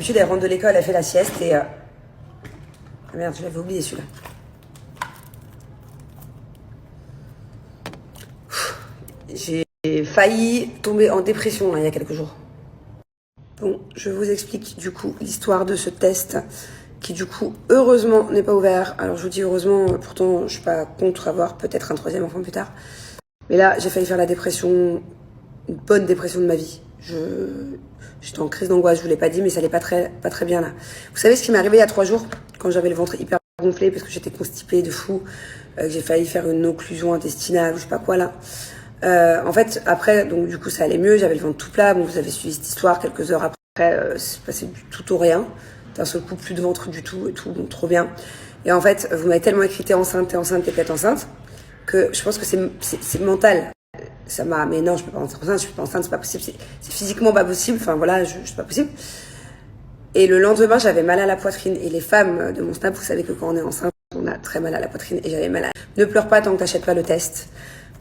d'habitude, elle rentre de l'école, elle fait la sieste et... Ah merde, je l'avais oublié celui-là. J'ai failli tomber en dépression là, il y a quelques jours. Bon, je vous explique du coup l'histoire de ce test qui du coup heureusement n'est pas ouvert. Alors je vous dis heureusement, pourtant je suis pas contre avoir peut-être un troisième enfant plus tard. Mais là j'ai failli faire la dépression, une bonne dépression de ma vie. J'étais en crise d'angoisse, je vous l'ai pas dit, mais ça allait pas très bien là. Vous savez ce qui m'est arrivé il y a 3 jours, quand j'avais le ventre hyper gonflé parce que j'étais constipée de fou, que j'ai failli faire une occlusion intestinale ou je sais pas quoi là. En fait, après, donc du coup, ça allait mieux, j'avais le ventre tout plat. Bon, vous avez suivi cette histoire, quelques heures après, c'est passé du tout au rien. D'un seul coup, plus de ventre du tout et tout, donc trop bien. Et en fait, vous m'avez tellement écrit t'es enceinte, t'es peut-être enceinte, que je pense que c'est mental. Ça m'a, mais non, je peux pas rentrer enceinte, je suis pas enceinte, c'est pas possible, c'est physiquement pas possible, enfin voilà, c'est pas possible. Et le lendemain, j'avais mal à la poitrine. Et les femmes de mon snap, vous savez que quand on est enceinte, on a très mal à la poitrine. Et j'avais mal à... Ne pleure pas tant que t'achètes pas le test.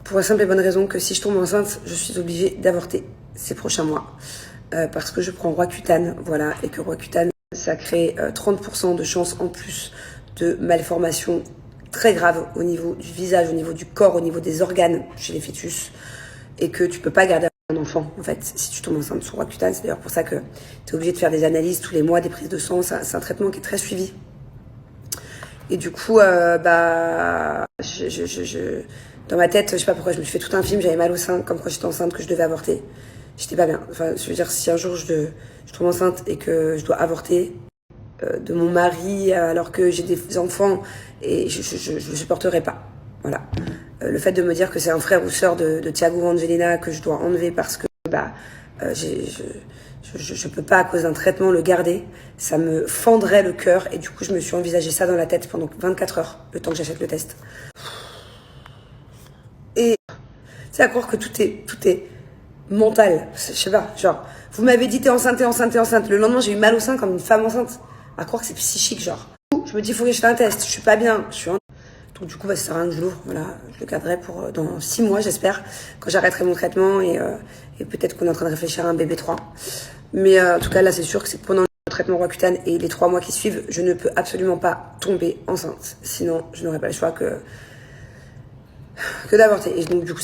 Pour la simple et bonne raison que si je tombe enceinte, je suis obligée d'avorter ces prochains mois. Parce que je prends Roaccutane, voilà. Et que Roaccutane, ça crée 30% de chances en plus de malformations très graves au niveau du visage, au niveau du corps, au niveau des organes chez les fœtus. Et que tu peux pas garder un enfant, en fait, si tu tombes enceinte sur Roaccutane. C'est d'ailleurs pour ça que tu es obligé de faire des analyses tous les mois, des prises de sang. C'est un traitement qui est très suivi. Et du coup, dans ma tête, je sais pas pourquoi, je me suis fait tout un film, j'avais mal au sein, comme quand j'étais enceinte, que je devais avorter. J'étais pas bien. Enfin, je veux dire, si un jour je tombe enceinte et que je dois avorter de mon mari alors que j'ai des enfants, et je supporterai pas. Voilà. Le fait de me dire que c'est un frère ou sœur de Thiago ou Angelina que je dois enlever parce que je peux pas à cause d'un traitement le garder, ça me fendrait le cœur et du coup je me suis envisagé ça dans la tête pendant 24 heures, le temps que j'achète le test. Et c'est à croire que tout est mental, je sais pas, genre vous m'avez dit t'es enceinte, le lendemain j'ai eu mal au sein comme une femme enceinte, à croire que c'est psychique genre. Je me dis faut que je fasse un test, je suis pas bien, donc du coup, ça sert à rien que je l'ouvre. Voilà, je le garderai pour dans 6 mois, j'espère, quand j'arrêterai mon traitement et peut-être qu'on est en train de réfléchir à un bébé 3. Mais en tout cas, là, c'est sûr que c'est pendant le traitement Roaccutane et les 3 mois qui suivent, je ne peux absolument pas tomber enceinte. Sinon, je n'aurai pas le choix que d'avorter. Et donc, du coup,